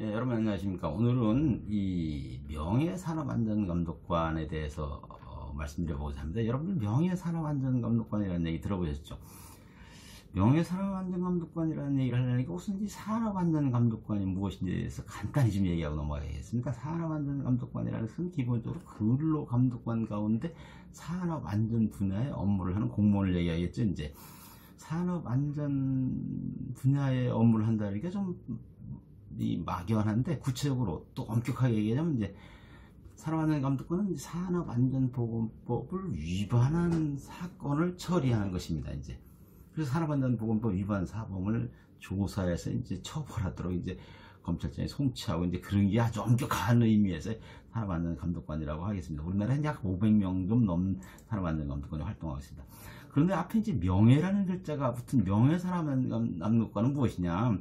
예, 여러분 안녕하십니까. 오늘은 이 명예산업안전감독관에 대해서 말씀드려보고자 합니다. 여러분 명예산업안전감독관이라는 얘기 들어보셨죠? 명예산업안전감독관이라는 얘기를 하려니까 우선 이 산업안전감독관이 무엇인지에 대해서 간단히 좀 얘기하고 넘어가겠습니다. 산업안전감독관이라는 것은 기본적으로 근로감독관 가운데 산업안전 분야의 업무를 하는 공무원을 얘기하겠죠. 이제 산업안전 분야의 업무를 한다는 게 좀 막연한데, 구체적으로 또 엄격하게 얘기하자면 이제 산업안전감독관은 산업안전보건법을 위반한 사건을 처리하는 것입니다. 이제 그래서 산업안전보건법 위반 사범을 조사해서 이제 처벌하도록 이제 검찰청에 송치하고 이제 그런 게 아주 엄격한 의미에서 산업안전감독관이라고 하겠습니다. 우리나라에는 약 500명 좀 넘는 산업안전감독관이 활동하고 있습니다. 그런데 앞에 이제 명예라는 글자가 붙은 명예산업안전감독관은 무엇이냐?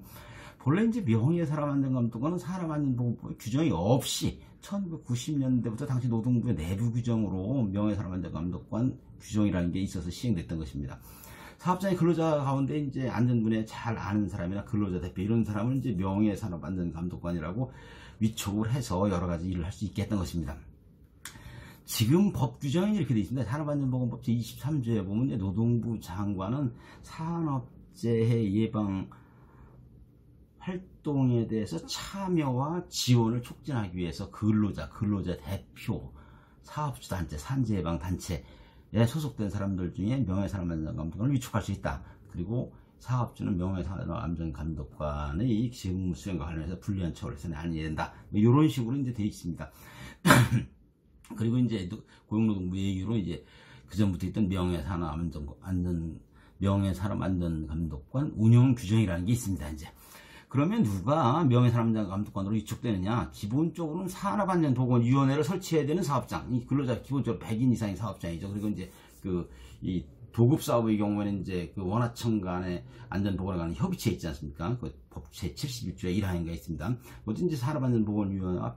본래 이제 명예산업안전감독관은 산업안전보건법 규정이 없이 1990년대부터 당시 노동부의 내부 규정으로 명예산업안전감독관 규정이라는 게 있어서 시행됐던 것입니다. 사업장의 근로자 가운데 이제 안전분야 잘 아는 사람이나 근로자 대표 이런 사람을 이제 명예산업안전감독관이라고 위촉을 해서 여러 가지 일을 할 수 있게 했던 것입니다. 지금 법 규정이 이렇게 되어 있습니다. 산업안전보건법 제23조에 보면 이제 노동부 장관은 산업재해 예방 활동에 대해서 참여와 지원을 촉진하기 위해서 근로자 대표, 사업주단체, 산재예방단체에 소속된 사람들 중에 명예산업안전감독관을 위촉할 수 있다. 그리고 사업주는 명예산업안전감독관의 직무 수행과 관련해서 불리한 처벌을 해서는 아니어야 된다. 이런 식으로 이제 되어 있습니다. 그리고 이제 고용노동부 얘기로 이제 그전부터 있던 명예산업안전감독관 운영 규정이라는 게 있습니다. 이제 그러면 누가 명예산업안전감독관으로 위촉되느냐? 기본적으로는 산업안전보건위원회를 설치해야 되는 사업장, 이 근로자 기본적으로 100인 이상의 사업장이죠. 그리고 이제 이 도급 사업의 경우에는 이제 그 원화청 간의 안전보건에 관한 협의체 있지 않습니까? 그 법 제71조에 1항인가 있습니다. 그것도 이제 산업안전보건위원회와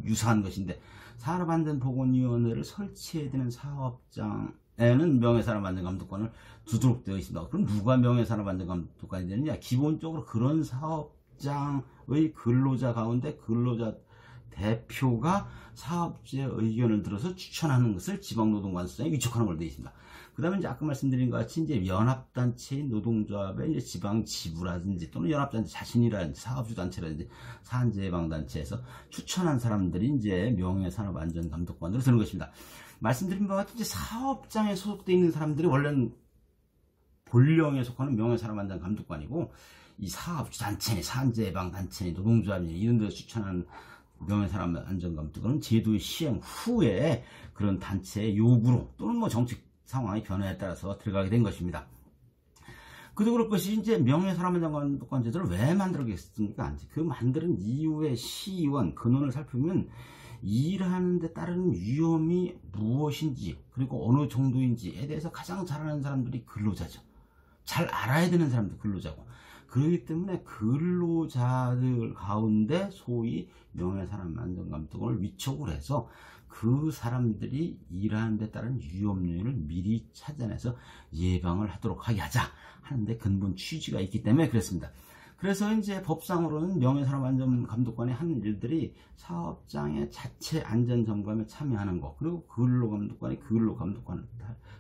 유사한 것인데, 산업안전보건위원회를 설치해야 되는 사업장에는 명예산업안전감독관을 두도록 되어 있습니다. 그럼 누가 명예산업안전감독관이 되느냐? 기본적으로 그런 사업장의 근로자 가운데 근로자 대표가 사업주의 의견을 들어서 추천하는 것을 지방노동관서장에 위촉하는 걸로 되어 있습니다. 그 다음에 이제 아까 말씀드린 것 같이 이제 연합단체인 노동조합의 이제 지방지부라든지 또는 연합단체 자신이라든지 사업주단체라든지 산재예방단체에서 추천한 사람들이 이제 명예산업안전감독관으로 드는 것입니다. 말씀드린 바와 같이 이제 사업장에 소속되어 있는 사람들이 원래는 본령에 속하는 명예산업안전감독관이고, 이 사업주단체니 산재예방단체니 노동조합이니 이런 데서 추천한 명예산업안전감독관은 제도의 시행 후에 그런 단체의 요구로 또는 뭐 정책 상황의 변화에 따라서 들어가게 된 것입니다. 그도 그럴 것이 이제 명예산업안전감독관 제도를 왜 만들었겠습니까? 그 만드는 이유의 시의원 근원을 살펴보면 일하는 데 따르는 위험이 무엇인지 그리고 어느 정도인지에 대해서 가장 잘 아는 사람들이 근로자죠. 잘 알아야 되는 사람도 근로자고, 그렇기 때문에 근로자들 가운데 소위 명예산업안전감독관을 위촉을 해서 그 사람들이 일하는 데 따른 위험 요인을 미리 찾아내서 예방을 하도록 하게 하자 하는데 근본 취지가 있기 때문에 그렇습니다. 그래서 이제 법상으로는 명예산업안전감독관이 하는 일들이 사업장의 자체 안전점검에 참여하는 거, 그리고 근로감독관이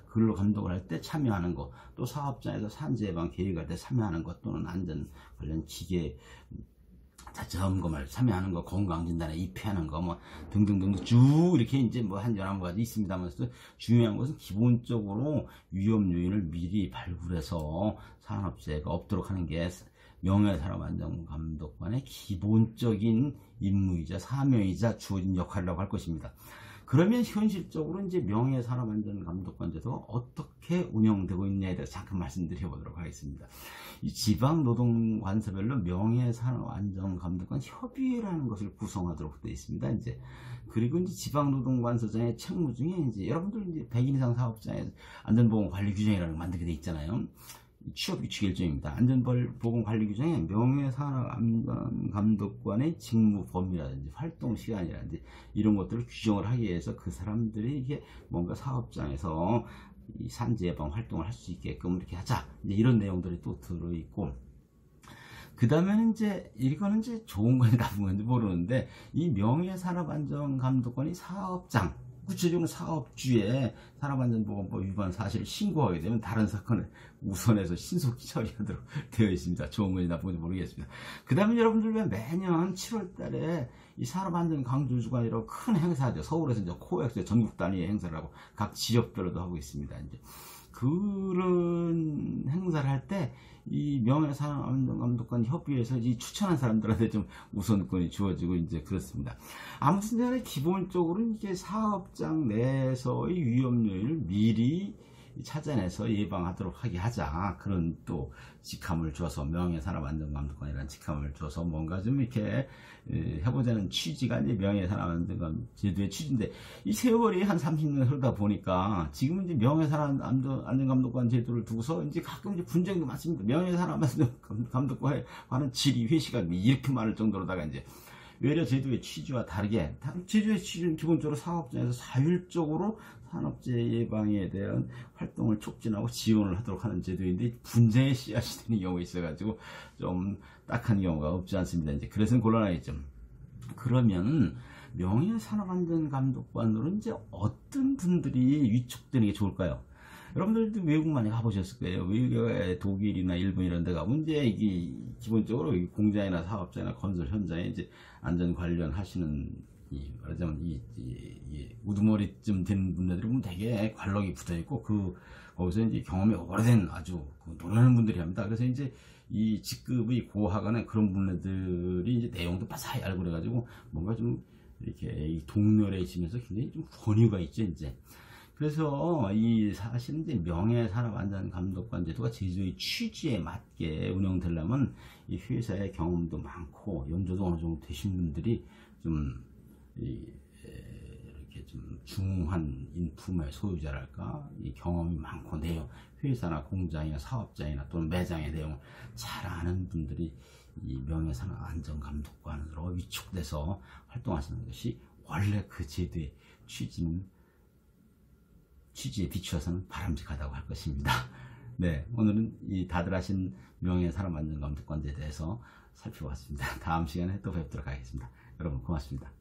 근로감독을 할 때 참여하는 것, 또 사업장에서 산재예방 계획할 때 참여하는 것, 또는 안전 관련 기계 자체 점검을 참여하는 거, 건강진단에 입회하는 거, 뭐 등등등 쭉 이렇게 이제 뭐 한 11가지 있습니다만서, 중요한 것은 기본적으로 위험 요인을 미리 발굴해서 산업재해가 없도록 하는 게 명예산업안전감독관의 기본적인 임무이자 사명이자 주어진 역할이라고 할 것입니다. 그러면 현실적으로 이제 명예산업안전감독관 제도가 어떻게 운영되고 있냐에 대해서 잠깐 말씀드려보도록 하겠습니다. 이 지방노동관서별로 명예산업안전감독관 협의회라는 것을 구성하도록 되어 있습니다. 이제 그리고 이제 지방노동관서장의 책무 중에 이제 여러분들 이제 100인 이상 사업장에 안전보건관리 규정이라는 걸 만들게 되어 있잖아요. 취업규칙 일정입니다. 안전보건관리규정에 명예산업안전감독관의 직무 범위라든지 활동 시간이라든지 이런 것들을 규정을 하기 위해서 그 사람들이 이게 뭔가 사업장에서 이 산재 예방 활동을 할 수 있게끔 이렇게 하자, 이제 이런 내용들이 또 들어있고, 그 다음에는 이제 이거는 이제 좋은 건지 나쁜 건지 모르는데, 이 명예산업안전감독관이 사업장, 구체적으로 사업주에 산업안전보건법 위반 사실을 신고하게 되면 다른 사건을 우선해서 신속히 처리하도록 되어 있습니다. 좋은 건지 나쁜 건지 모르겠습니다. 그 다음에 여러분들 왜 매년 7월 달에 이 산업안전 강조주간이라고 큰 행사죠. 서울에서 이제 코엑스 전국 단위의 행사를 하고 각 지역별로도 하고 있습니다. 이제 그런 행사를 할 때 이 명예산업안전감독관 협의회에서 이 추천한 사람들한테 좀 우선권이 주어지고 이제 그렇습니다. 아무튼 간에 기본적으로 이게 사업장 내에서의 위험요인을 미리 찾아내서 예방하도록 하게 하자. 그런 또 직함을 줘서, 명예산업안전감독관이라는 직함을 줘서 뭔가 좀 이렇게 해보자는 취지가 이제 명예산업안전감 제도의 취지인데, 이 세월이 한 30년 흐르다 보니까 지금은 이제 명예산업안전감독관 제도를 두고서 이제 가끔 이제 분쟁도 많습니다. 명예산업안전감독관에 관한 질의 회시가 이렇게 많을 정도로다가 이제 외려 제도의 취지와 다르게, 제도의 취지는 기본적으로 사업장에서 자율적으로 산업재해 예방에 대한 활동을 촉진하고 지원을 하도록 하는 제도인데, 분쟁의 씨앗이 되는 경우가 있어가지고 좀 딱한 경우가 없지 않습니다. 이제 그래서 곤란하겠죠. 그러면 명예산업안전감독관으로 이제 어떤 분들이 위촉되는 게 좋을까요? 여러분들도 외국 많이 가보셨을 거예요. 외국에 독일이나 일본 이런 데 가면 이제 이게 기본적으로 공장이나 사업장이나 건설 현장에 이제 안전 관련 하시는 말하자면 이 우두머리쯤 된 분들이 보면 되게 관록이 붙어 있고, 거기서 이제 경험이 오래된 아주 노련한 분들이 합니다. 그래서 이제 이 직급이 고하거나 그런 분들이 이제 내용도 바사히 알고 그래가지고 뭔가 좀 이렇게 동렬해지면서 굉장히 좀 권유가 있죠, 이제. 그래서 이 사실은 이제 명예산업안전감독관 제도가 제도의 취지에 맞게 운영되려면 이 회사의 경험도 많고 연조도 어느 정도 되신 분들이 좀 이렇게 좀 중한 인품의 소유자랄까, 이 경험이 많고 내용, 회사나 공장이나 사업장이나 또는 매장의 내용을 잘 아는 분들이 이 명예산업안전감독관으로 위촉돼서 활동하시는 것이 원래 그 제도의 취지에 비추어서는 바람직하다고 할 것입니다. 네, 오늘은 이 다들 아신 명예산업안전감독관제에 대해서 살펴봤습니다. 다음 시간에 또 뵙도록 하겠습니다. 여러분 고맙습니다.